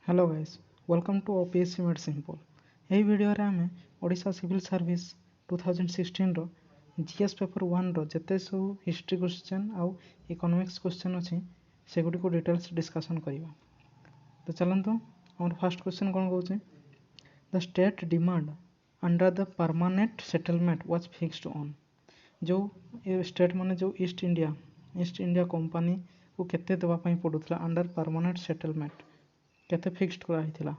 Hello guys, welcome to OPSC made simple. यही video रे आमे ओडिशा सिविल सर्विस 2016 रो जीएस पेपर 1 रो जते सब हिस्ट्री क्वेश्चन आउ इकोनॉमिक्स क्वेश्चन अछि सेगुडी को डिटेल्स डिस्कशन करिवा। तो चलंतु हमर फर्स्ट क्वेश्चन कोन कहउछे, the state demand under the permanent settlement was fixed on. जो स्टेट माने जो ईस्ट इंडिया कंपनी को केते देबा पई पडुतला अंडर परमानेंट सेटलमेंट केते फिक्स्ड करा हिथिला।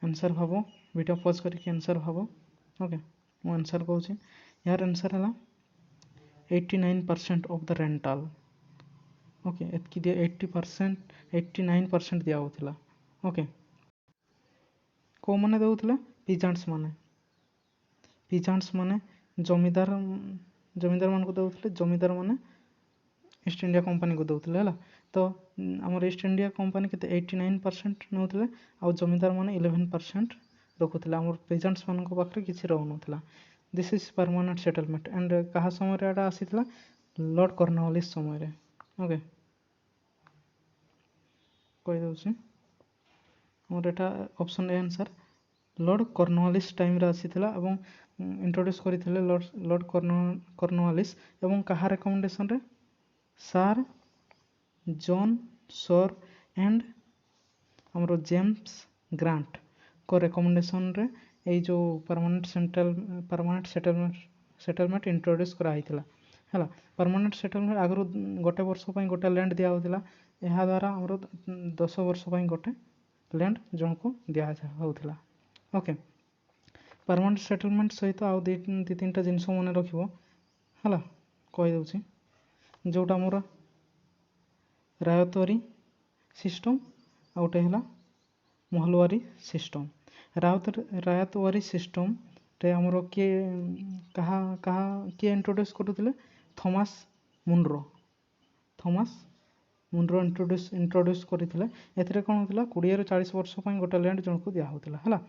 आंसर भाबो वीडियो पॉज करके आंसर भाबो। ओके, मो आंसर कहउछि, यार आंसर हला 89% ऑफ द रेंटल। ओके, एतकी दिया 80% 89% दिया होथिला। ओके, को माने दउथिला पिजांट्स माने जमीदार मान को दउथिले। जमीदार माने ईस्ट इंडिया कंपनी को दउथिले हला। तो हमर ईस्ट इंडिया कंपनी के 89% नउथिले आ जमीदार माने 11% रखुथिले। हमर पेजेंट्स मान को पाखरे किछि रहउ नथिला। This is permanent settlement and कहा समय रे एटा आसीथिला, लॉर्ड कॉर्नवालिस समय रे। ओके, कहि दउछि हमर एटा option A answer Lord Cornwallis time रे आसीथिला एवं इंट्रोड्यूस करिथिले लॉर्ड कॉर्नवालिस एवं कहा रिकमेंडेशन रे सर जॉन सोर एंड हमरो जेम्स ग्रांट को रिकमेंडेशन रे ए जो परमानेंट सेटलमेंट इंट्रोड्यूस करा हिथिला हला। परमानेंट सेटलमेंट आगरो गोटे वर्ष पई गोटे लैंड दिया होथिला। एहा द्वारा हमरो 10 वर्ष पई गोटे लैंड जणको दिया होथिला। ओके, परमानेंट सेटलमेंट सहित आउ दी तीनटा जिंस मने रखिबो हला। कहि दउछि जोटा मोर रायतवारी सिस्टम आउटे हला महलवारी सिस्टम। रायतवारी सिस्टम रे हमरो के कहा के इंट्रोड्यूस करथिले, थॉमस मुनरो इंट्रोड्यूस करथिले। एथरे कोन होथिला 20 ରୁ 40 वर्ष पई गोटे लैंड जणको दिया होथिला हला।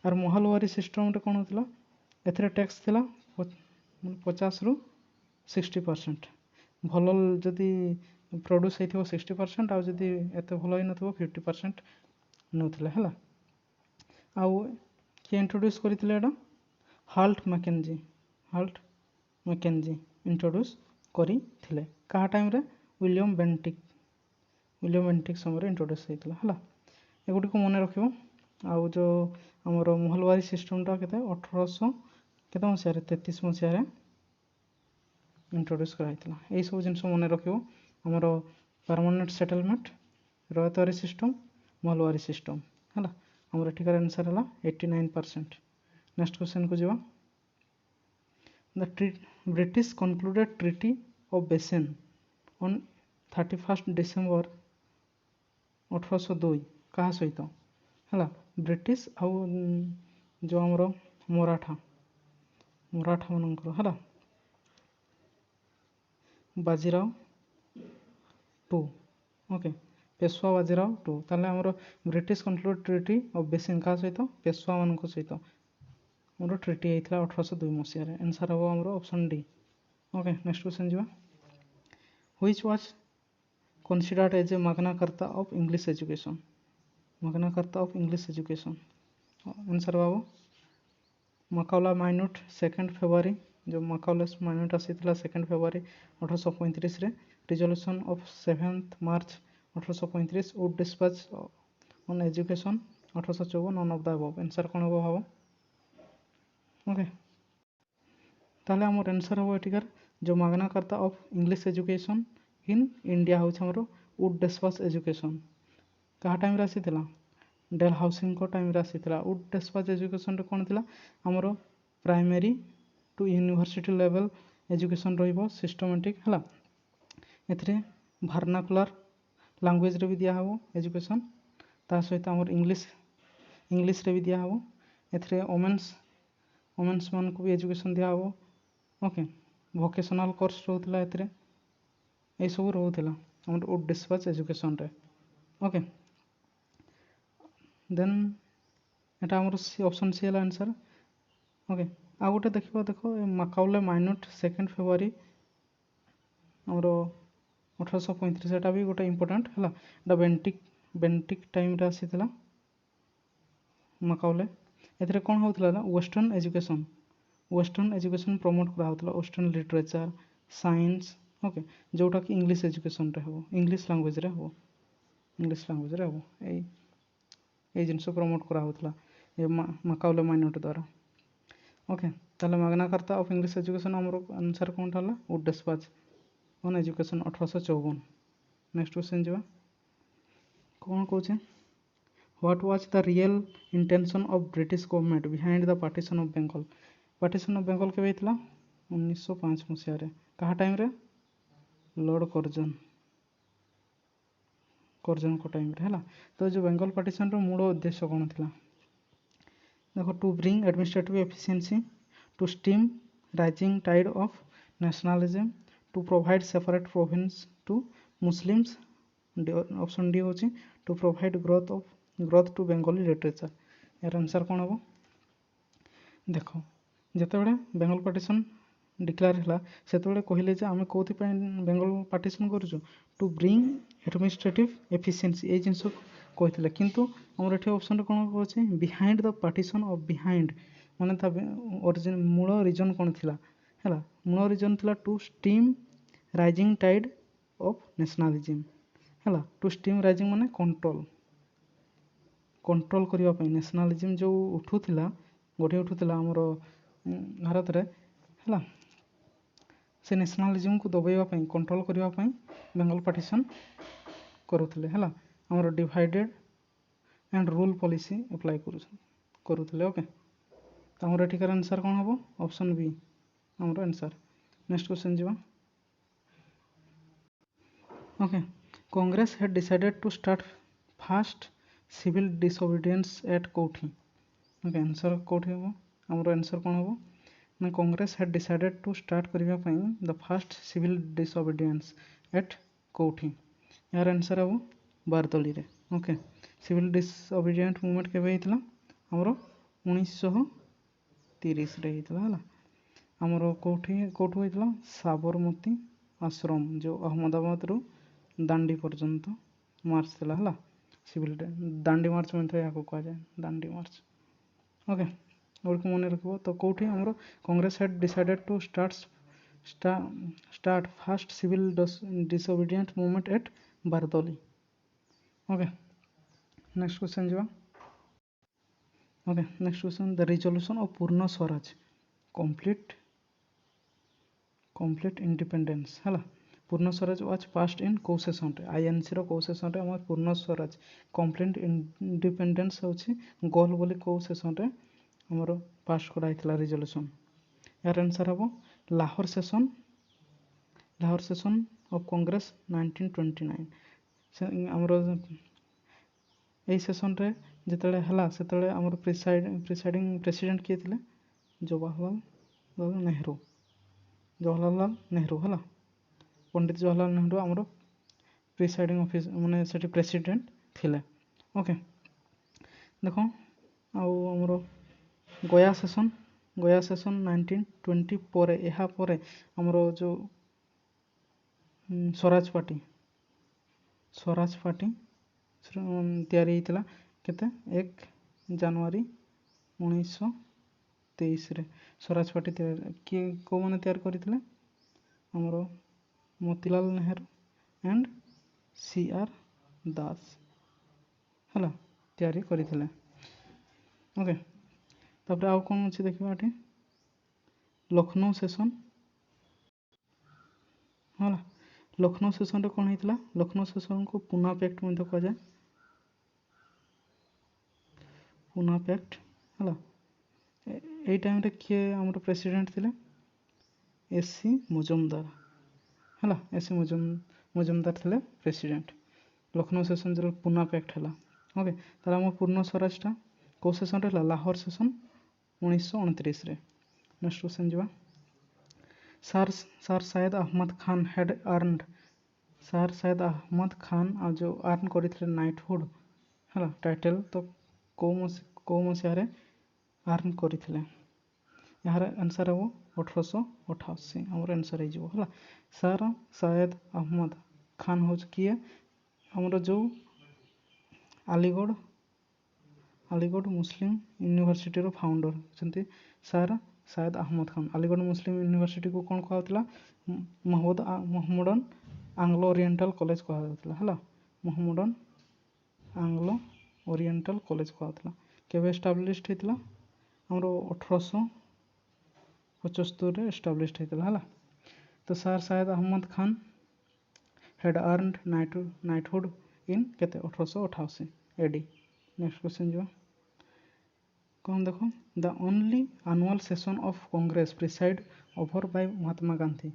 आर महलवारी सिस्टम रे कोन होथिला, एथरे टैक्स थिला 50 ରୁ 60%। भल जदि प्रोड्यूस हेथिबो 60% आ जदि एते भल हि नथिबो 50% नउथिले हला। आउ के इंट्रोड्यूस करथिले एटा हाल्ट मैकेंजी इंट्रोड्यूस करथिले। कहा टाइम रे विलियम बेंटिक समय इंट्रोड्यूस हेतिला हला। एगुडी को मने रखिबो। आउ जो हमरो महलवारी सिस्टम टा केते 1800 केते मसिया रे 33 मसिया रे इंट्रोड्यूस करा हिथिला। एई सब जिंस मने रखिबो। हमरो permanent settlement, Ryotwari system, Mahalwari system हला। हमर एठिकार आंसर हला 89%। नेक्स्ट क्वेश्चन को जीवा। The British concluded treaty of बेसेन ऑन 31 डिसेंबर 1802 कहा सहित हला। ब्रिटिश आउ जो हमरो मराठा मानकर हला Bajirao two. Okay, Peshwa Bajirao two ताले हमरो British conclude treaty of Bassein कहा सहित पेशवा मानक सहित हमरो ट्रीटी हेइथला 1802 मसिया रे। आंसर हो हमरो option D. Okay, next question जीवा। Which was considered as a Magna Carta of English education? Answer बाबू मकाउला माइन्यूट 2 फेब्रुआरी जो मकाउलस माइन्यूट आसीथिला 2 फेब्रुआरी 1835 रे। Resolution of 7 March 1835 Wood dispatch on education 1854 none of the above. Answer कोन हो भाबो। ओके, ताले हमर आंसर हो एटिकर जो Magna Carta of English education in India हो हमरो वुड डिस्पैच एजुकेशन कहा टाइम रे आसीथिला, डेल हाउसिंग को टाइम रे आसीथिला। वुड डिस्पैच एजुकेशन रे कोन थिला हमरो primary to university level education रहिबो सिस्टमैटिक हला। एथरे वर्नाकुलर लैंग्वेज रे भी दिया हबो एजुकेशन, ता सहित हमर इंग्लिश रे भी दिया हबो। एथरे वुमेन्स मान को भी एजुकेशन दिया हबो। ओके, वोकेशनल कोर्स रहउतला एथरे ए सब रहउतला हमर वुड डिस्पैच एजुकेशन रे। ओके, देन एटा हमर ऑप्शन सी हला आंसर। ओके, आ गोटे देखो मकाउला माइन्यूट 2 फेब्रुआरी हमरो 1835 एटा भी गोटे इंपोर्टेंट हला। एटा बेंटिक टाइम रे आसीथिला मकाउले एथिरे कोन होउथिला ना वेस्टर्न एजुकेशन प्रमोट करा होउथिला वेस्टर्न लिटरेचर साइंस ओके जोटा कि इंग्लिश एजुकेशन रे हो इंग्लिश लैंग्वेज रे हो ए जिनस प्रमोट करा होउथिला ए मकाउले माइनॉरिटी द्वारा ओके ताले Magna Carta of English education हमरो आंसर कोन थाला wood dispatch on education 1854 next question जीवा कौन कौचे what was the real intention of British government behind the partition of Bengal के हेतला 1905 मसिया रे कहा टाइम रे लॉर्ड कर्जन को टाइम रे हला तो जो बेंगल पार्टीशन रो मूल उद्देश्य कोन थिला देखो to bring administrative efficiency to stem rising tide of nationalism to provide separate province to Muslims option D होची to provide growth to Bengali literature यार आंसर कौन हम देख जिते बेंगल पार्टीशन डिक्लेयर है से कहले आम कौन बेंगल पार्टीशन करूँ टू ब्रिंग एडमिनिस्ट्रेटिव एफिशिएंसी ये जिनस कहते किंतु आमर ये ऑप्शन कौन कहे behind the partition of behind माने मूल रिजन कौन थी है मूल रिजन थी to stem rising tide of nationalism है टू स्टीम राइजिंग माने कंट्रोल करने नेशनलिज्म जो उठूला गढ़ी उठूला आमर भारत में है से नेशनलिज्म को दबाइवाई कंट्रोल करने बेंगल पार्टीशन करुले है आमर divided and rule policy apply करुले ओके तो आमर एठिकार आंसर कौन हम ऑप्शन बी आमर आंसर नेक्स्ट क्वेश्चन जीवा okay Congress had decided to start first civil disobedience at कौठी ओके आंसर कौठी हम आमर आंसर कौन हम ना Congress had decided to start करने the first civil disobedience at कौठी यार आंसर हम बारदली रे ओके सिविल डिसोबीडियंट मूवमेंट केबे हितला हमरो 1930 रे हितला हला हमरो कोठू हितला साबरमती आश्रम जो अहमदाबाद रु दांडी पर्यंत मार्च थिला हला सिविल दांडी मार्च में या कह जाए दांडी मार्च ओके और को मन रखो तो कौटी हमरो Congress had decided to start first civil disobedient movement at Bardoli okay next question जीवा okay next question the resolution of Purna Swaraj complete independence है पूर्ण स्वराज वाज पास्ट इन कौ सेशन रे आईएनसी रो कौ सेशन रे हमर पूर्ण स्वराज कंप्लीट इंडिपेंडेंस होछि गोल बोली कौ सेशन रे हमर पास कराइथिला रिजोल्यूशन यार आंसर हम लाहौर सेशन ऑफ कांग्रेस 1929 हमर ए सेशन रे जेतले हला सेतले हमर प्रिसाइडिंग प्रेसिडेंट किए थिले जवाहरलाल नेहरू हला पंडित जवाहरलाल नेहरू आमर प्रिसाइडिंग ऑफिस माने सेठी प्रेसिडेंट थिले ओके देखो आमर गया सेशन 1920 पर यहाँ पर आमर जो स्वराज पार्टी तैयारी होता केते 1 जनवरी 1923 रे स्वराज पार्टी किए को माने तैयार करथिले आमर मोतीलाल नेहरू एंड CR दास है तैयारी करथिले ओके तापर आउ कौन अच्छे देखा ये लखनऊ सेशन है लखनऊ सेशन कौन होता लखनऊ सेशन को पूना पैक्ट कह जाए पूना पैक्ट है यही टाइम किए आमर प्रेसिडेंट थे SC मजुमदार है SC मजुमदार थे प्रेसिडेंट लखनऊ सेशन जो पूना पैक्ट है ओके तार आम पूर्ण स्वराजटा कौ सेशन रहा लाहौर सेशन 1929 रे नेक्स्ट क्वेश्चन जीवा sir Syed Ahmad Khan had earned sir Syed Ahmad Khan जो अर्न करथिले नाइटहुड है टाइटल तो कौ मसीह अर्न करथिले यार आंसर हम 1888 आमर आंसर है सर सैयद अहमद खान हो किए हमर जो ଆଲିଗଡ଼ ମୁସଲିମ ୟୁନିଭର୍ସିଟିର ଫାଉଣ୍ଡର ହେଉଛନ୍ତି ସାର୍ ସାୟଦ ଆହମଦ ଖାନ। ଆଲିଗଡ଼ ମୁସଲିମ ୟୁନିଭର୍ସିଟିକୁ କ'ଣ କୁହାଯାଉଥିଲା? ମହମ୍ମଦନ ଆଙ୍ଗ୍ଲୋ ଓରିଏଣ୍ଟାଲ କଲେଜ କୁହାଯାଉଥିଲା ହେଲା। ମହମ୍ମଦନ ଆଙ୍ଗ୍ଲୋ ଓରିଏଣ୍ଟାଲ କଲେଜ କୁହାଯାଉଥିଲା। କେବେ ଏଷ୍ଟାବ୍ଲିଶ୍ଡ ହେଇଥିଲା? ଆମର 1875ରେ ଏଷ୍ଟାବ୍ଲିଶ୍ଡ ହେଇଥିଲା ହେଲା। ତ sir Sayyid Ahmad Khan had earned knighthood in କେତେ 1888 AD। ନେକ୍ସଟ କ୍ୱେଶ୍ଚନ୍ ଯିବା। କ'ଣ ଦେଖ, the only annual session of Congress presided over by Mahatma Gandhi.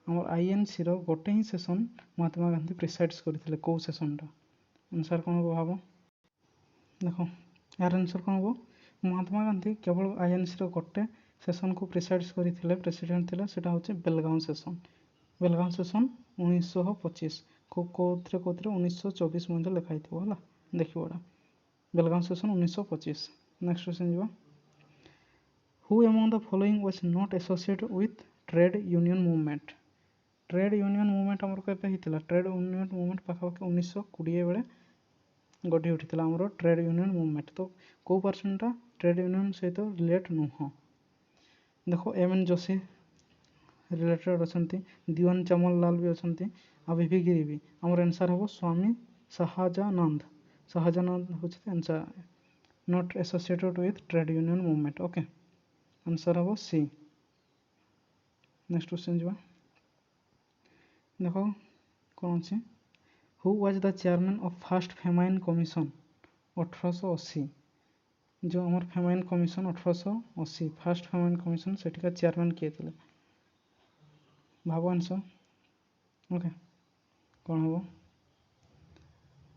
ଆମର ଆଇଏନ୍ସିର ଗୋଟେ ହିଁ ସେସନ୍ ମହାତ୍ମା ଗାନ୍ଧୀ ପ୍ରିସାଇଡ୍ସ କରିଥିଲେ। କେଉଁ ସେସନ୍ଟା? ଆନ୍ସର୍ କ'ଣ ହେବ ଭାବ? ଦେଖ ଏହାର ଆନ୍ସର୍ କ'ଣ ହେବ? ମହାତ୍ମା ଗାନ୍ଧୀ କେବଳ ଆଇଏନ୍ସିର ଗୋଟେ ସେସନ୍କୁ ପ୍ରିସାଇଡ୍ସ କରିଥିଲେ, ପ୍ରେସିଡେଣ୍ଟ ଥିଲେ, ସେଇଟା ହେଉଛି ବେଲଗାଁଓ ସେସନ୍। ବେଲଗାଁଓ ସେସନ୍ 1925। କେଉଁଥିରେ 1924 ମଧ୍ୟ ଲେଖା ହେଇଥିବ ହେଲା, ଦେଖିବ ଏଇଟା। ବେଲଗାଁଓ ସେସନ୍ 1925। ନେକ୍ସଟ କ୍ୱେଶ୍ଚନ୍ ଯିବା। Who among the following was not associated with trade union movement. Trade union movement ଆମର କେବେ ହେଇଥିଲା? ଟ୍ରେଡ୍ ୟୁନିୟନ ମୁଭମେଣ୍ଟ ପାଖାପାଖି 1920 ବେଳେ ଗଢ଼ି ଉଠିଥିଲା ଆମର ଟ୍ରେଡ୍ ୟୁନିୟନ ମୁଭମେଣ୍ଟ। ତ କେଉଁ ପର୍ସନଟା ଟ୍ରେଡ୍ ୟୁନିୟନ ସହିତ ରିଲେଟ୍ ନୁହଁ? ଦେଖ ଏମ୍ ଯୋଶୀ ରିଲେଟେଡ୍ ଅଛନ୍ତି, ଦିୱାନ ଚାମଲ ଲାଲ ବି ଅଛନ୍ତି, ଆଉ ଭିଭି ଗିରି ବି। ଆମର ଆନ୍ସର୍ ହେବ ସ୍ୱାମୀ ଶାହାଜାନନ୍ଦ। ଶାହାଜାନନ୍ଦ ହେଉଛି answer. Not associated with trade union movement. Okay, answer ହେବ ସି। ନେକ୍ସଟ କ୍ୱେଶ୍ଚନ୍ ଯିବା। ଦେଖ କ'ଣ ଅଛି, who was the chairman of first famine commission 1880। ଯେଉଁ ଆମର famine commission 1880, first famine commission, ସେଠିକା ଚେୟାରମ୍ୟାନ୍ କିଏ ଥିଲେ? ଭାବ ଆନ୍ସର୍। ଓକେ, କ'ଣ ହେବ?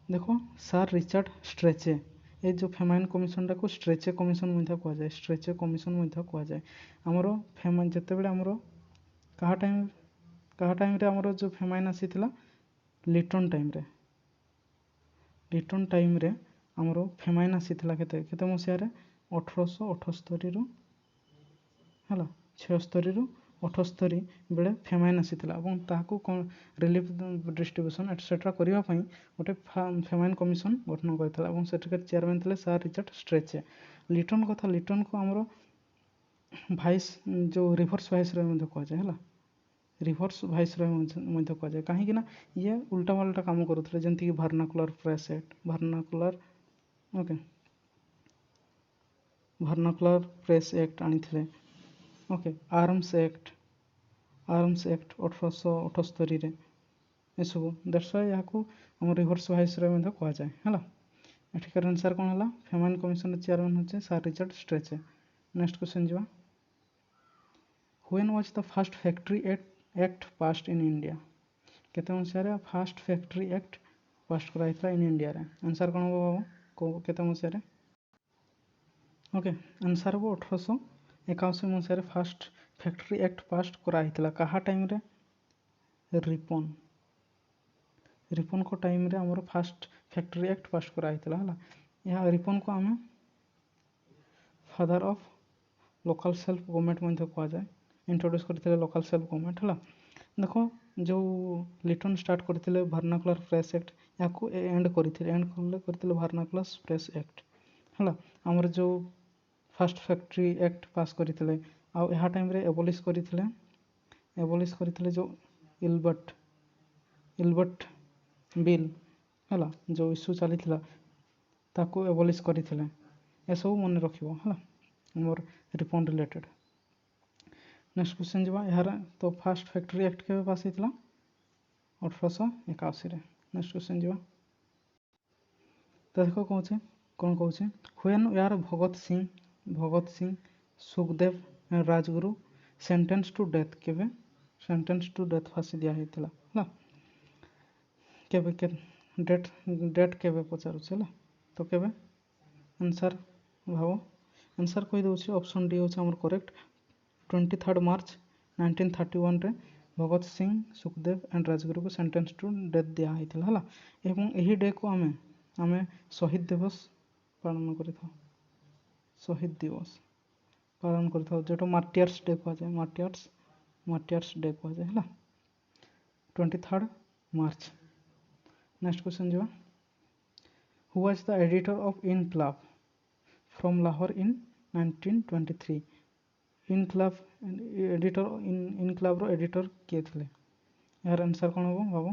ଦେଖ ସାର୍ ରିଚାର୍ଡ ଷ୍ଟ୍ରେଚେ। ଏ ଯେଉଁ ଫେମାଇନ୍ କମିଶନଟାକୁ ଷ୍ଟ୍ରେଚେ କମିଶନ ମଧ୍ୟ କୁହାଯାଏ। ଷ୍ଟ୍ରେଚେ କମିଶନ ମଧ୍ୟ କୁହାଯାଏ। ଆମର ଯେତେବେଳେ ଆମର କାହା ଟାଇମ୍ରେ ଆମର ଯେଉଁ ଫେମାଇନ୍ ଆସିଥିଲା? ଲିଟନ୍ ଟାଇମ୍ରେ। ଲିଟନ୍ ଟାଇମ୍ରେ ଆମର ଫେମାଇନ୍ ଆସିଥିଲା କେତେ ମସିହାରେ? 1878ରୁ ହେଲା 76ରୁ 78 ବେଳେ ଫେମାଇନ୍ ଆସିଥିଲା ଏବଂ ତାହାକୁ କ'ଣ ରିଲିଫ ଡିଷ୍ଟ୍ରିବ୍ୟୁସନ୍ ଏଟସେଟ୍ରା କରିବା ପାଇଁ ଗୋଟେ ଫେମାଇନ୍ କମିଶନ ଗଠନ କରିଥିଲା ଏବଂ ସେଠିକାର ଚେୟାରମ୍ୟାନ୍ ଥିଲେ ସାର୍ ରିଚାର୍ଡ ଷ୍ଟ୍ରେଚେ। ଲିଟନ୍ କଥା, ଲିଟନ୍କୁ ଆମର ଭାଇସ୍ ଯେଉଁ ରିଭର୍ସ ଭାଇସରୟ ମଧ୍ୟ କୁହାଯାଏ ହେଲା। ରିଭର୍ସ ଭାଇସରୟ ମଧ୍ୟ କୁହାଯାଏ, କାହିଁକି ନା ଇଏ ଉଲ୍ଟାପାଲ୍ଟା କାମ କରୁଥିଲେ, ଯେମିତିକି vernacular press act, okay, vernacular press act ଆଣିଥିଲେ। ଓକେ, ଆର୍ମସ୍ ଆକ୍ଟ 1878ରେ। ଏସବୁ ଦେଶ ଏହାକୁ ଆମ ରିଭର୍ସ ଭାଇସରୟ ମଧ୍ୟ କୁହାଯାଏ ହେଲା। ଏଠିକାର ଆନ୍ସର୍ କ'ଣ ହେଲା? ଫେମାଇନ୍ କମିଶନର ଚେୟାରମ୍ୟାନ୍ ହେଉଛି ସାର୍ ରିଚାର୍ଡ ଷ୍ଟ୍ରେଚେ। ନେକ୍ସଟ କ୍ୱେଶ୍ଚନ୍ ଯିବା। When was the first factory act passed in India. କେତେ ମସିହାରେ ଫାର୍ଷ୍ଟ ଫ୍ୟାକ୍ଟ୍ରି ଆକ୍ଟ ପାସ୍ କରାଯାଇଥିଲା ଇନ୍ ଇଣ୍ଡିଆରେ? ଆନ୍ସର୍ କ'ଣ ହେବ? କେତେ ମସିହାରେ? ଓକେ, ଆନ୍ସର୍ ହେବ 1881 ମସିହାରେ ଫାର୍ଷ୍ଟ ଫ୍ୟାକ୍ଟ୍ରି ଆକ୍ଟ ପାସ୍ କରାଯାଇଥିଲା। କାହା ଟାଇମ୍ରେ? ରିପନ୍ଙ୍କ ଟାଇମ୍ରେ ଆମର ଫାର୍ଷ୍ଟ ଫ୍ୟାକ୍ଟ୍ରି ଆକ୍ଟ ପାସ୍ କରାଯାଇଥିଲା ହେଲା। ଏହା ରିପନ୍କୁ ଆମେ father of local self government ମଧ୍ୟ କୁହାଯାଏ। ଇଣ୍ଟ୍ରୋଡ୍ୟୁସ୍ କରିଥିଲେ ଲୋକାଲ୍ ସେଲ୍ଫ ଗଭର୍ଣ୍ଣମେଣ୍ଟ ହେଲା। ଦେଖ ଯେଉଁ ଲିଟନ୍ ଷ୍ଟାର୍ଟ କରିଥିଲେ ଭର୍ଣ୍ଣାକୁଲାର ପ୍ରେସ୍ ଆକ୍ଟ, ଏହାକୁ ଏଣ୍ଡ କରିଥିଲେ ଭର୍ଣ୍ଣାକୁଲାର ପ୍ରେସ୍ ଆକ୍ଟ ହେଲା। ଆମର ଯେଉଁ ଫାର୍ଷ୍ଟ ଫ୍ୟାକ୍ଟ୍ରି ଆକ୍ଟ ପାସ୍ କରିଥିଲେ, ଆଉ ଏହା ଟାଇମ୍ରେ ଏବଲିସ୍ କରିଥିଲେ ଯେଉଁ ଇଲବର୍ଟ ବିଲ୍ ହେଲା, ଯେଉଁ ଇସ୍ୟୁ ଚାଲିଥିଲା ତାକୁ ଏବଲିସ୍ କରିଥିଲେ। ଏସବୁ ମନେ ରଖିବ ହେଲା ଆମର ରିପନ୍ ରିଲେଟେଡ୍। ନେକ୍ସଟ କ୍ୱେଶ୍ଚନ୍ ଯିବା। ଏହାର ତ ଫାର୍ଷ୍ଟ ଫ୍ୟାକ୍ଟ୍ରି ଆକ୍ଟ କେବେ ପାସ୍ ହେଇଥିଲା? 1881ରେ। ନେକ୍ସଟ କ୍ୱେଶ୍ଚନ୍ ଯିବା। ତ ଦେଖ କ'ଣ କହୁଛି, ହ୍ୱେନ୍ ୟାର Bhagat Singh Sukhdev and Rajguru sentence to death. କେବେ ସେଣ୍ଟେନ୍ସ ଟୁ ଡେଥ୍ ଫାଶୀ ଦିଆହେଇଥିଲା ହେଲା। କେବେ ଡେଟ୍ କେବେ ପଚାରୁଛି ହେଲା। ତ କେବେ? ଆନ୍ସର୍ ଭାବ। ଆନ୍ସର୍ କହିଦେଉଛି, ଅପସନ୍ ଡି ହେଉଛି ଆମର କରେକ୍ଟ। 23 ମାର୍ଚ୍ଚ 1931ରେ ଭଗତ ସିଂ ସୁଖଦେବ ଆଣ୍ଡ ରାଜଗୁରୁକୁ ସେଣ୍ଟେନ୍ସ ଟୁ ଡେଥ୍ ଦିଆହେଇଥିଲା ହେଲା। ଏବଂ ଏହି ଡେକୁ ଆମେ ଶହୀଦ ଦିବସ ପାଳନ କରିଥାଉ। ଶହୀଦ ଦିବସ ପାଳନ କରିଥାଉ, ଯେଉଁଟା ମାର୍ଟିୟାର୍ସ ଡେ କୁହାଯାଏ। ମାର୍ଟିୟାର୍ସ ଡେ କୁହାଯାଏ ହେଲା, 23 ମାର୍ଚ୍ଚ। ନେକ୍ସଟ କ୍ୱେଶ୍ଚନ୍ ଯିବା। ହୁ who was the editor of Inkılap from Lahore in 1923 Inkılap editor Inkılap row editor किए थे यार आंसर कौन होगा बाबू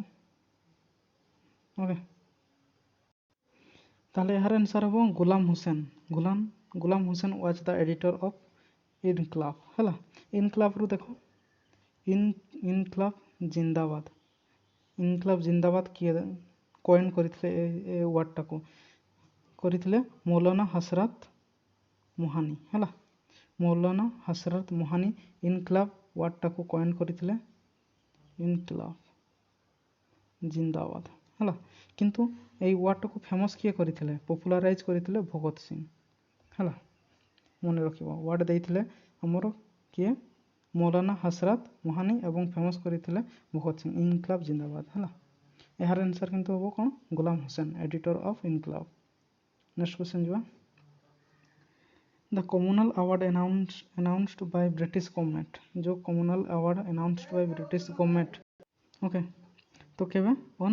ओके ताले यार आंसर होगा Ghulam Hussain was the editor of Inkılap हला Inkılap रो देखो Inkılap जिंदाबाद किए कॉइन करथिले ए वर्ड टाको करथिले मौलाना हसरत मोहानी हला मौलाना हसरत मोहानी इनकलाब वर्ड टाको कॉइन करथिले इनकलाब जिंदाबाद हला किंतु ए वर्ड टाको फेमस किए करथिले पॉपुलराइज करथिले भगत सिंह हला मन रखिबो वर्ड देथिले हमर किए मौलाना हसरत मोहानी एवं फेमस करथिले भगत सिंह इनकलाब जिंदाबाद हला यार आंसर किंतु होबो कोन Ghulam Hussain editor of Inquilab next question जीवा the communal award announced by British government जो communal award announced by British government okay तो केबे on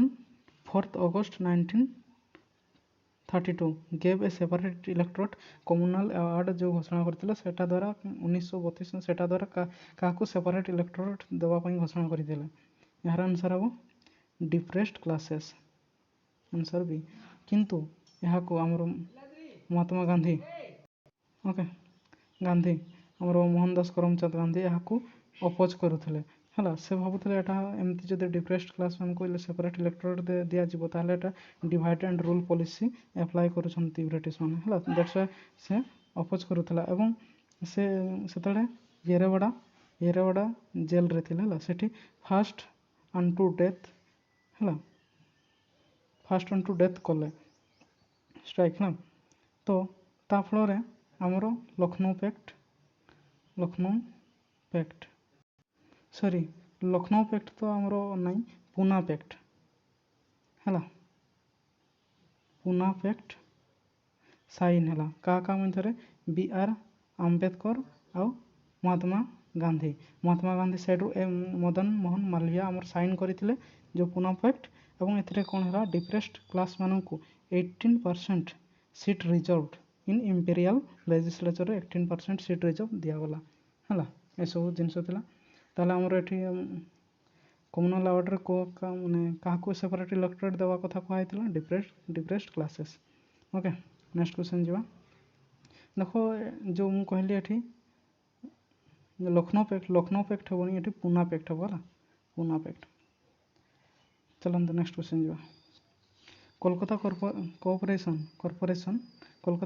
4th August 1932 gave a separate electorate communal award जो घोषणा करथिले सेटा द्वारा 1932 सेटा द्वारा काको सेपरेट इलेक्टोरेट देवा पई घोषणा करथिले यार आंसर हो डिप्रेस्ड क्लासेस आंसर बी किंतु यहाँ को हमर महात्मा गांधी ओके गांधी हमर मोहन दास करमचंद गांधी यहाँ को अपोज करुथिले हला से भाबुथिले एटा एमती जदि डिप्रेस्ड क्लास मान को सेपरेट इलेक्टोरेट दिया जिवो ताले एटा divide and rule policy apply करूछंती ब्रिटिश माने हला दैट्स व्हाई से अपोज करुथिला एवं से सेतले येरेवाड़ा जेल रे थिले हला सेठी फास्ट अनटू डेथ हला फास्ट अनटू डेथ कले स्ट्राइक ना तो ता फलरे आमर Lucknow pact sorry Lucknow pact तो आमर नाई पूना पैक्ट हला पूना पैक्ट साइन हला का मध्यरे बी.आर. आंबेडकर आउ महात्मा गांधी साइड मदन मोहन मालवीय आमर साइन करथिले जो पूना पैक्ट एवं एथिरे कोन हला डिप्रेस्ड क्लास मानन को 18% सीट रिजर्व्ड इन इंपीरियल लेजिस्लेचर 18% सीट रिजर्व दिया गला हला ए सब जिंस थिला ताला हमर एठी कम्युनल अवार्ड रे को माने काको सेपरेट इलेक्टोरेट देवा कथा कहैतिला depressed classes okay next question जीवा देखो जो मु कहली एठी लखनऊ पैक्ट होबनी एठी पूना पैक्ट होबला पूना पैक्ट चलन तो नेक्स्ट क्वेश्चन जीवा Kolkata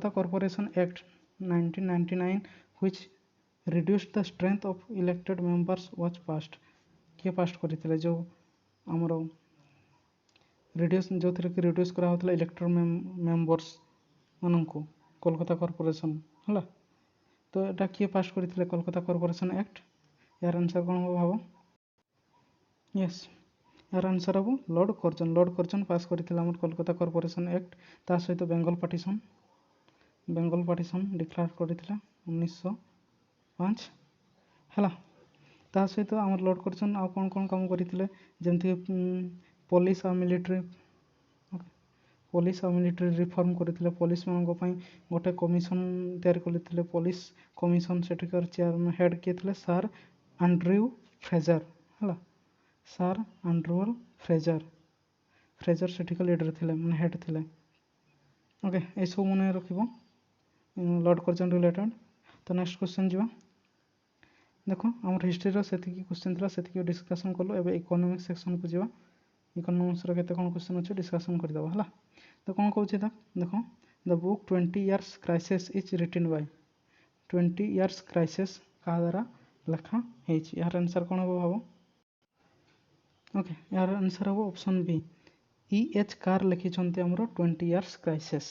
corporation act 1999 which reduced the strength of elected members was passed किए पास्ट करथिले जो हमर रिड्यूस करा होतला इलेक्टेड मेंबर्स माननको कोलकाता कॉर्पोरेशन हला तो एटा किए पास्ट करथिले कोलकाता कॉर्पोरेशन एक्ट यार आंसर कोन हो भाबो यस यार आंसर हो लॉर्ड कर्जन पास करथिला हमर कोलकाता कॉर्पोरेशन एक्ट ता सहित बेंगल पार्टीशन डिक्लेयर करथिला 1905 हला ता सहित हमर लॉर्ड कर्जन आ कोन काम करथिले जेमथि पुलिस और मिलिटरी रिफॉर्म करथिले पुलिस मानको पई गोटे कमिशन तयार करथिले पुलिस कमिशन सेटिकर चेयरमैन हेड केथिले सर एंड्रयू फ्रेजर हला सर एंड्रयू फ्रेजर सेटिकर लीडर थिले माने हेड थिले ओके ए सब मने रखिबो लॉर्ड कर्जन रिलेटेड तो नेक्स्ट क्वेश्चन जीवा देखो हमर हिस्ट्री रो सेति की क्वेश्चन थला सेति की डिस्कशन करलो एबे इकोनॉमिक्स सेक्शन को जीवा इकोनॉमिक्स रो केते कोन क्वेश्चन अछि डिस्कशन कर दबा हला तो कोन कहू छै त देखो the book 20 years crisis is written by 20 years crisis का द्वारा लिखा है यार आंसर कोन हो भाबो ओके यार आंसर हो ऑप्शन बी E.H. कार लिखि छन्ते हमरो 20 इयर्स क्राइसिस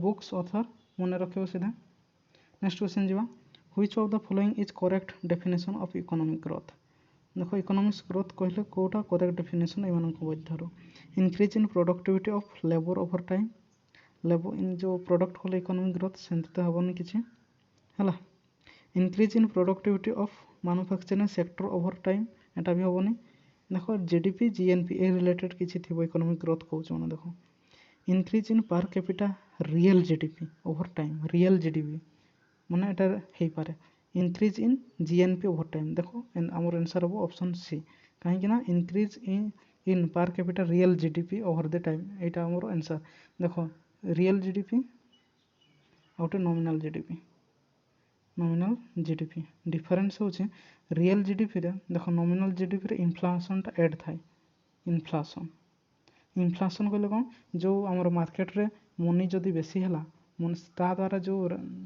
बुक्स ऑथर मन रखिबो सीधा नेक्स्ट क्वेश्चन जीवा which of the following is correct definition of economic growth देखो इकोनॉमिक्स ग्रोथ कहले कोटा करेक्ट डेफिनेशन एमान को बद्धरो increase in productivity of labour over time labour in जो प्रोडक्ट को इकोनॉमिक ग्रोथ सेंते हबनी किछि हला increase in productivity of manufacturing sector over time एटा भी हबनी देखो जीडीपी जीएनपी ए रिलेटेड किछि थिबो इकोनॉमिक ग्रोथ कहउछ माने देखो increase in per capita real GDP over time, real GDP ମାନେ ଏଟା ହେଇପାରେ। Increase in GNP over time, ଦେଖ ଆମର ଆନ୍ସର୍ ହେବ ଅପସନ୍ ସି, କାହିଁକି ନା increase in per capita real GDP over the time, ଏଇଟା ଆମର ଆନ୍ସର୍। ଦେଖ ରିଏଲ୍ ଜିଡିପି ଆଉ ଗୋଟେ nominal GDP, nominal GDP difference ହେଉଛି ରିଏଲ୍ ଜିଡିପିରେ ଦେଖ ନୋମିନାଲ୍ ଜିଡିପିରେ ଇନଫ୍ଲାସନ୍ଟା ଏଡ୍ ଥାଏ। ଇନଫ୍ଲାସନ୍ କହିଲେ କ'ଣ, ଯେଉଁ ଆମର ମାର୍କେଟରେ ମନି ଯଦି ବେଶୀ ହେଲା ତା ଦ୍ୱାରା ଯେଉଁ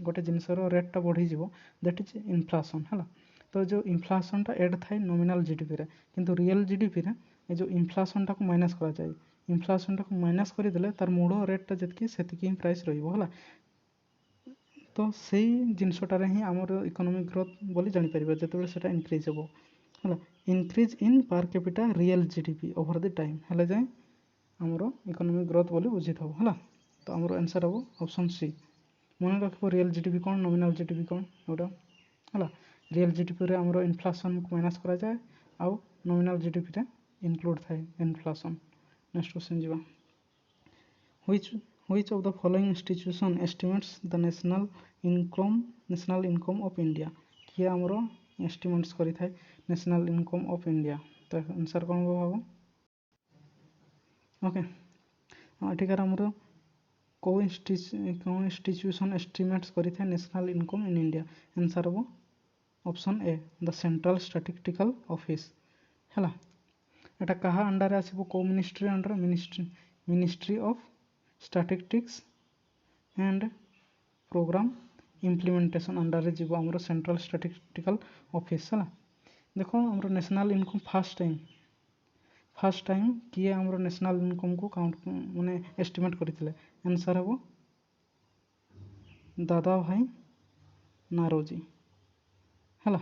ଗୋଟେ ଜିନିଷର ରେଟ୍ଟା ବଢ଼ିଯିବ, ଦ୍ୟାଟ୍ ଇଜ୍ ଇନଫ୍ଲାସନ୍ ହେଲା। ତ ଯେଉଁ ଇନଫ୍ଲାସନ୍ଟା ଏଡ୍ ଥାଏ ନୋମିନାଲ୍ ଜିଡିପିରେ, କିନ୍ତୁ ରିଏଲ୍ ଜିଡିପିରେ ଏ ଯେଉଁ ଇନଫ୍ଲାସନ୍ଟାକୁ ମାଇନସ୍ କରାଯାଏ। ଇନଫ୍ଲାସନ୍ଟାକୁ ମାଇନସ୍ କରିଦେଲେ ତାର ମୂଳ ରେଟ୍ଟା ଯେତିକି ସେତିକି ହିଁ ପ୍ରାଇସ୍ ରହିବ ହେଲା। ତ ସେଇ ଜିନିଷଟାରେ ହିଁ ଆମର ଇକୋନୋମିକ୍ ଗ୍ରୋଥ୍ ବୋଲି ଜାଣିପାରିବା ଯେତେବେଳେ ସେଟା ଇନକ୍ରିଜ୍ ହେବ ହେଲା। Increase in per capita real GDP over the time ହେଲେ ଯାଏଁ ଆମର ଇକୋନୋମିକ୍ ଗ୍ରୋଥ୍ ବୋଲି ବୁଝିଥାଉ ହେଲା। ତ ଆମର ଆନ୍ସର୍ ହେବ ଅପସନ୍ ସି। ମନେ ରଖିବ ରିଏଲ୍ ଜିଡିପି କ'ଣ, ନୋମିନାଲ୍ ଜିଡିପି କ'ଣ ଏଗୁଡ଼ା ହେଲା। ରିଏଲ୍ ଜିଡିପିରେ ଆମର ଇନଫ୍ଲାସନ୍କୁ ମାଇନସ୍ କରାଯାଏ, ଆଉ ନୋମିନାଲ୍ ଜିଡିପିରେ ଇନକ୍ଲୁଡ୍ ଥାଏ ଇନଫ୍ଲାସନ୍। ନେକ୍ସଟ କ୍ୱେଶ୍ଚନ୍ ଯିବା। Which of the following institution estimates the national income of India? କିଏ ଆମର ଏଷ୍ଟିମେଟ୍ସ କରିଥାଏ ନ୍ୟାସନାଲ୍ ଇନକମ୍ ଅଫ୍ ଇଣ୍ଡିଆ? ତ ଆନ୍ସର୍ କ'ଣ ହେବ ଭାବ? ଓକେ, ଏଠିକାର ଆମର କେଉଁ ଇନଷ୍ଟିଚ୍ୟୁସନ୍ ଏଷ୍ଟିମେଟ୍ସ କରିଥାଏ national income in India? Answer ହେବ option A, the central statistical office ହେଲା। ଏଟା କାହା ଅଣ୍ଡରରେ ଆସିବ, କେଉଁ ministry under? Ministry of statistics and programme implementation ଅଣ୍ଡରରେ ଯିବ ଆମର ସେଣ୍ଟ୍ରାଲ୍ ଷ୍ଟାଟିଷ୍ଟିକାଲ୍ ଅଫିସ୍ ହେଲା। ଦେଖ ଆମର ନ୍ୟାସନାଲ୍ ଇନକମ୍ ଫାର୍ଷ୍ଟ ଟାଇମ୍ କିଏ ଆମର ନ୍ୟାସନାଲ୍ ଇନକମ୍କୁ କାଉଣ୍ଟ ମାନେ ଏଷ୍ଟିମେଟ୍ କରିଥିଲେ? ଆନ୍ସର୍ ହେବ ଦାଦା ଭାଇ ନାରୋଜି ହେଲା।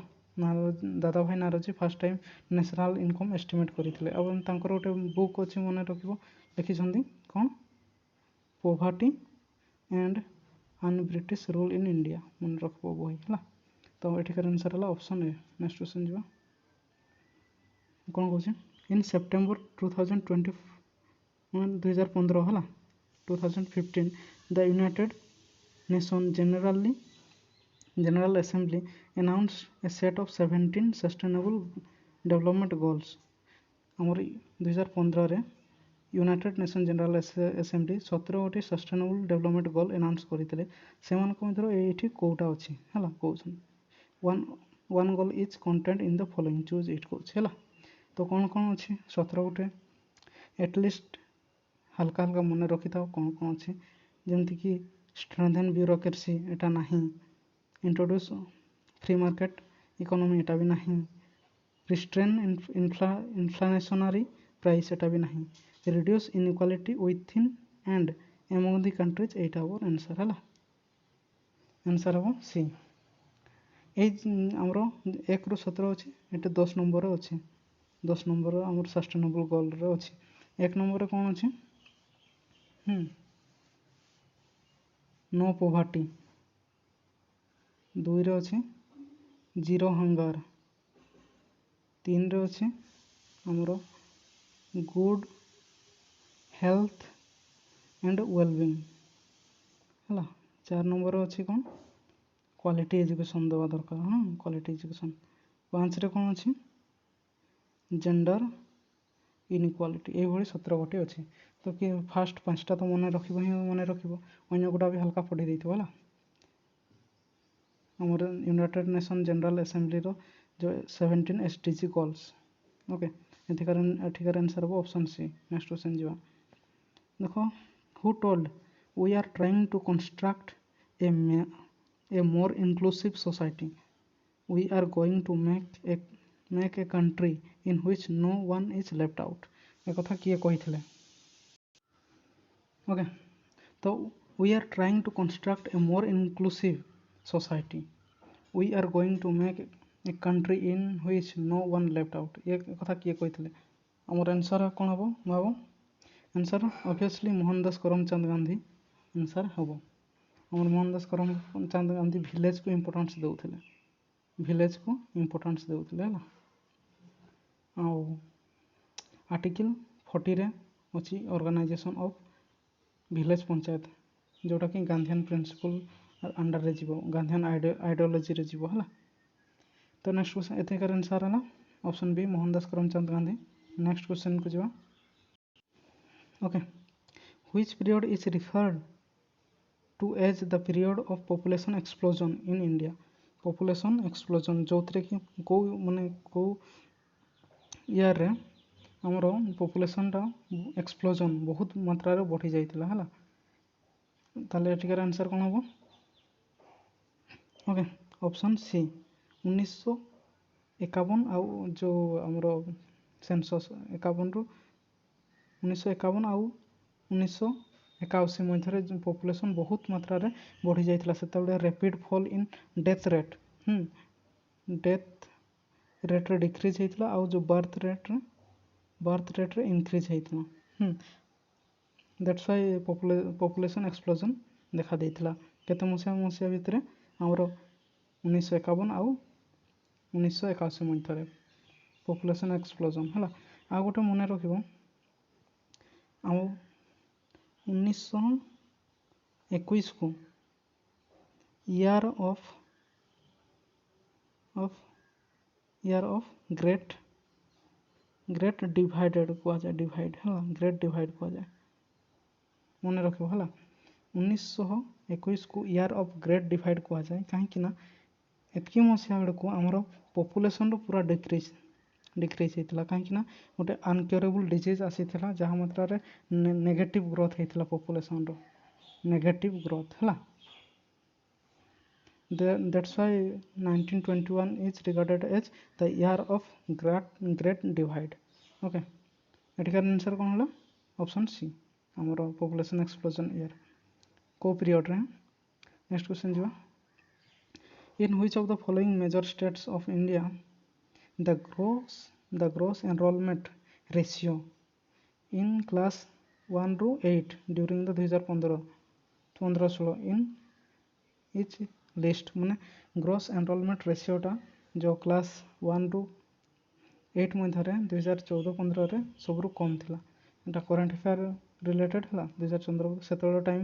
Dadabhai Naoroji first time national income estimate କରିଥିଲେ। ଆଉ ତାଙ୍କର ଗୋଟେ ବୁକ୍ ଅଛି ମନେ ରଖିବ, ଲେଖିଛନ୍ତି କ'ଣ, poverty and British rule in India, ମନେ ରଖିବ ବହି ହେଲା। ତ ଏଠିକାର ଆନ୍ସର୍ ହେଲା ଅପସନ୍ ଏ। ନେକ୍ସଟ କ୍ୱେଶ୍ଚନ୍ ଯିବା। କ'ଣ କହୁଛି, ଇନ୍ ସେପ୍ଟେମ୍ବର 2015 ହେଲା 2015 ଦ United nation General Assembly announced a set of 17 sustainable development goals। ଆମର 2015ରେ ୟୁନାଇଟେଡ୍ ନେସନ୍ ଜେନେରାଲ୍ ଆସେମ୍ବଲି 17ଟି ସଷ୍ଟେନେବୁଲ୍ ଡେଭଲପମେଣ୍ଟ ଗୋଲ୍ ଆନାଉନ୍ସ କରିଥିଲେ। ସେମାନଙ୍କ ମଧ୍ୟରୁ ଏଇଠି କେଉଁଟା ଅଛି ହେଲା କହୁଛନ୍ତି। One goal is content in the following, choose it କହୁଛି ହେଲା। ତ କ'ଣ ଅଛି 17 ଗୋଟେ, ଏଟଲିଷ୍ଟ ହାଲକା ମନେ ରଖିଥାଉ କ'ଣ ଅଛି, ଯେମିତିକି ଷ୍ଟ୍ରେନ୍ଥେନ୍ ବ୍ୟୁରୋକ୍ରେସି ଏଟା ନାହିଁ, ଇଣ୍ଟ୍ରୋଡ୍ୟୁସ୍ ଫ୍ରି ମାର୍କେଟ୍ ଇକୋନୋମି ଏଟା ବି ନାହିଁ, ରିଷ୍ଟ୍ରେନ୍ ଇନଫ୍ଲାସନାରୀ ପ୍ରାଇସ୍ ଏଟା ବି ନାହିଁ, reduce inequality within and among the countries, ଏଇଟା ହେବ ଆନ୍ସର୍ ହେଲା। ଆନ୍ସର୍ ହେବ ସି। ଏଇ ଆମର 1ରୁ 17 ଅଛି, ଏଠି 10 ନମ୍ବର ଅଛି, 10 ନମ୍ବର ଆମର ସଷ୍ଟେନେବୁଲ୍ ଗୋଲ୍ରେ ଅଛି। 1 ନମ୍ବରରେ କ'ଣ ଅଛି, नो पोवर्टी, 2ରେ ଅଛି ଜିରୋ ହଙ୍ଗର, 3ରେ ଅଛି ଆମର ଗୁଡ୍ ହେଲ୍ଥ ଆଣ୍ଡ ୱେଲବିଂ ହେଲା। 4 ନମ୍ବର ଅଛି କ'ଣ, କ୍ୱାଲିଟି ଏଜୁକେସନ୍ ଦେବା ଦରକାର, କ୍ୱାଲିଟି ଏଜୁକେସନ୍। 5ରେ କ'ଣ ଅଛି, ଜେଣ୍ଡର ଇନ୍ଇକ୍ୱାଲିଟି। ଏଇଭଳି 17 ଗୋଟି ଅଛି। ତ କିଏ ଫାର୍ଷ୍ଟ 5ଟା ତ ମନେ ରଖିବ ହିଁ ମନେ ରଖିବ, ଅନ୍ୟ ଗୁଡ଼ା ବି ହାଲକା ପଢ଼ି ଦେଇଥିବ ହେଲା। ଆମର ୟୁନାଇଟେଡ୍ ନେସନ୍ ଜେନେରାଲ୍ ଆସେମ୍ବଲିର ଯେଉଁ 17 SDG ଗୋଲ୍ସ। ଓକେ, ଏଠିକାର ଆନ୍ସର୍ ହେବ ଅପସନ୍ ସି। ନେକ୍ସଟ କ୍ୱେଶ୍ଚନ୍ ଯିବା। ଦେଖ, who told we are trying to construct a more inclusive society, we are going to make a country in which no one is left out. ए कथा किए कहिथिले? Okay, तो we are trying to construct a more inclusive society, we are going to make a country in which no one left out. ये कथा किए कहिथिले? आमर answer कौन हम भाव? Answer obviously Mohan Das Karamchand Gandhi answer हम। आमर मोहन दास करमचंद गांधी विलेज को इम्पोर्टेंस देउथिले, विलेज को इम्पोर्टेंस देउथिले है। आर्टिकल 40 रे अछि ऑर्गेनाइजेशन ऑफ ଭିଲେଜ ପଞ୍ଚାୟତ जोटा कि गांधीयन प्रिंसिपल अंडर रे जीवो गांधीयन आइडियोलॉजी रे जीवो हला। तो नेक्स्ट क्वेश्चन एथेकार आंसर हला option B Mohandas Karamchand Gandhi. Next question को जीवा। Okay which period is referred to as the period of population explosion in India. Population explosion जो कि को माने को ईयर रे हमर पॉपुलेशन टा एक्सप्लोजन बहुत मात्रा रे बढ़ी जाइतिला हला। ताले एटिकार आंसर कोन हबो। ओके ऑप्शन सी 1951 आउ जो हमर सेंसस 51 रु 1951 आउ 1981 मध्य जो पॉपुलेशन बहुत मात्रा रे बढ़ी जाइतिला सेतबे rapid fall in death rate death rate रे डिक्रीज होइतिला आउ जो बर्थ रेट रे इंक्रीज होइतिला। दैट्स व्हाई पॉपुलेशन एक्सप्लोजन देखा देइतिला केते मसिया भितरे हमरो 1951 आउ 1981 मध्य पॉपुलेशन एक्सप्लोजन हला। आ गोटे मने रखिबो आ 1921 को ईयर ऑफ ग्रेट डिवाइडेड को जाए डिवाइड हला ग्रेट डिवाइड को जाए मने रखिबो हला। 1921 को ईयर ऑफ ग्रेट डिवाइड को जाए कहीं ना एतकी मसिया बेड़ को हमर पॉपुलेशन रो पूरा डिक्रीज होइतिला कहीं ना गोटे अनक्योरेबल डिजीज आसीथिला जहा मात्रा रे नेगेटिव ग्रोथ होइतिला पॉपुलेशन रो नेगेटिव ग्रोथ हला। That's why 1921 is regarded as the year of great divide. Okay एटिकार आंसर कोन हला ऑप्शन सी हमर पॉपुलेशन एक्सप्लोजन ईयर को पीरियड रे। नेक्स्ट क्वेश्चन जीवा। In which of the following major states of India the gross enrollment ratio in class 1 ru 8 during the 2015-16 in each list माने gross enrolment ratio टा जो class 1 रू 8 मध्य 2014-15 रे सबरु कम थिला एटा current affair related हला 2014 सेतलो time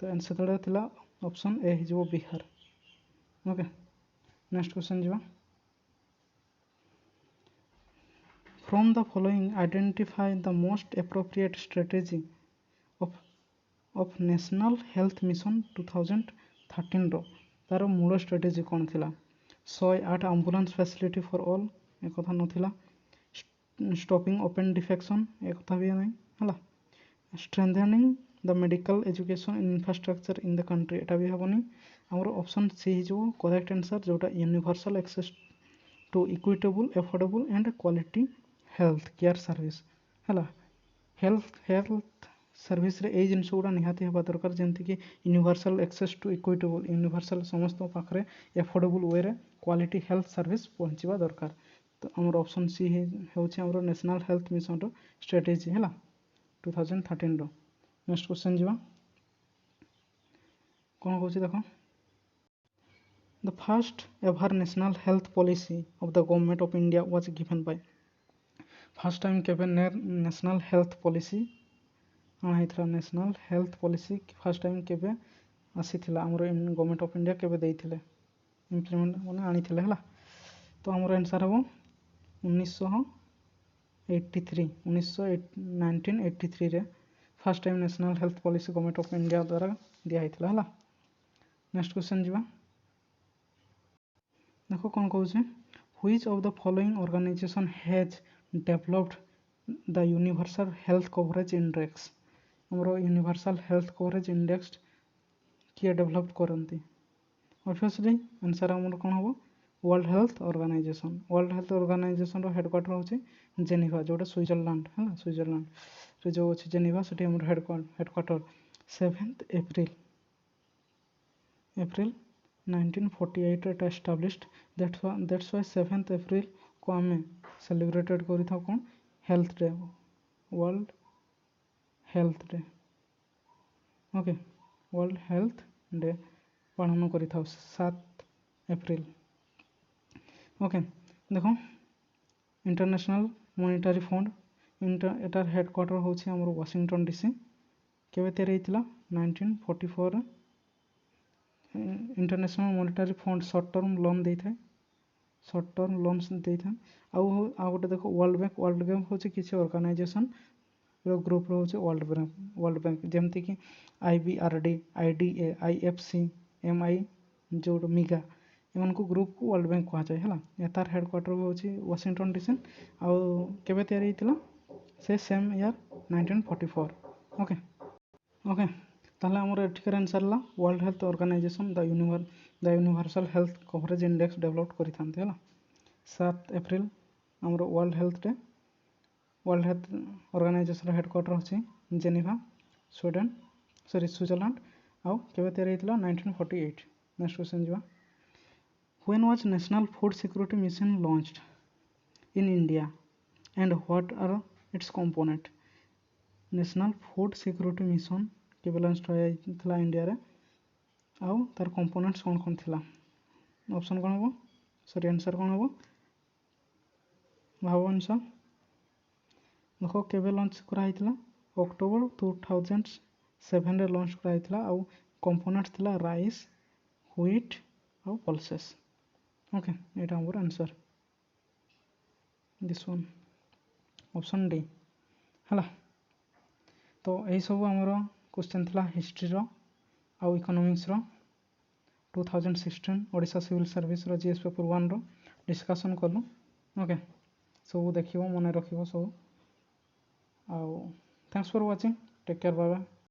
तो सेतलो थिला ऑप्शन ए हिजो बिहार। ओके नेक्स्ट क्वेश्चन जीवा। From the following identify the most appropriate strategy of national health mission 2013 रो तार मूल स्ट्रेटेजी कौन थिला। 108 एम्बुलेंस फैसिलिटी फॉर ऑल एक कथा नथिला। स्टॉपिंग ओपन डिफेक्शन एक कथा भी नहीं हला। Strengthening the medical education infrastructure in the country एटा भी हबनी। हमर ऑप्शन सी जो करेक्ट आंसर जोटा universal access to equitable affordable and quality health care service हला। हेल्थ सर्विस रे ए जिनस गुड़ा निहाती हेबा दरकार जेंति कि universal access to equitable universal समस्त पाखरे एफोर्डेबल वे रे क्वालिटी हेल्थ सर्विस पहुंचीबा दरकार। तो हमर ऑप्शन सी होछि हमर नेशनल हेल्थ मिशन रो स्ट्रेटेजी हला 2013 रो। नेक्स्ट क्वेश्चन जीवा कोन कहछि देखो। The first ever national health policy of the government of India was given by first time केबे नेशनल हेल्थ पॉलिसी आइथरा national health policy first time केबे आसीथिला हमर गवर्नमेंट ऑफ इंडिया केबे देइथिले इंप्लीमेंट माने आनिथिले हला। तो हमर आंसर हबो 1983 रे first time national health policy government of India द्वारा दिया हितला हला। नेक्स्ट क्वेश्चन जीवा देखो कोन कहउछे। Which of the following organisation has developed the universal health coverage index. हमरो यूनिवर्सल हेल्थ कवरेज इंडेक्स किए डेवलप करंती। ऑब्वियसली आंसर हमर कोन हबो वर्ल्ड हेल्थ ऑर्गेनाइजेशन रो हेडक्वार्टर होचे जेनेवा जोटा स्विट्जरलैंड है स्विट्जरलैंड रे जो अछि जेनेवा सेठी हमर हेडक्वार्टर 7th April 1948 रे established. That's why 7th April को हमें सेलिब्रेटेड करि था कोन health day world health day. Okay world health day पालन करि था 7 April। ओके देखो इंटरनेशनल मॉनेटरी फंड एटार हेडक्वार्टर होछि हमर वाशिंगटन डीसी केबे तैयारी होइतिला 1944 international monetary fund short term loan देता है शॉर्ट टर्म लोन्स देता है आउ गोटे देख वर्ल्ड बैंक हूँ किसी ऑर्गेनाइजेशन ग्रुप रोचे वर्ल्ड बैंक जमती कि IBRD IDA IFC MI जो मिगा एमन को ग्रुप को वर्ल्ड बैंक कहुए है तार हेडक्वार्टर हूँ वाशिंगटन DC आउ केबे तैयारी होइतिला से सेम ईयर 1944 ओके ओके ताहले हमर एठिकर आंसर ला world health organisation the universal health coverage index develop करि थांते हला 7 अप्रैल हमर वर्ल्ड हेल्थ ऑर्गेनाइजेशन हेडक्वार्टर होची जेनेवा स्विट्जरलैंड आउ केबे तैयारी होइतिला 1948 नेक्स्ट क्वेश्चन जिवा when was national food security mission launched in India and what are its component national food security mission केबे लॉन्च होइतिला इंडिया रे आउ तार कंपोनेंट्स कौन कौन थिला ऑप्शन कौन हो सॉरी आंसर कौन हो भाव आंसर देखो केबे लॉन्च करा होइतिला अक्टोबर 2007 रे लॉन्च करा होइतिला आउ कंपोनेंट्स थिला राइस व्हीट आउ पल्सेस ओके एटा हमर answer this one option D हला तो यही सब आमर क्वेश्चन थिला हिस्ट्री रो आउ इकोनॉमिक्स रो 2016 ओडिशा सिविल सर्विस रो जीएस पेपर 1 रो डिस्कशन कलु ओके सब देखिबो मने रखिबो सब आउ thanks for watching take care bye bye.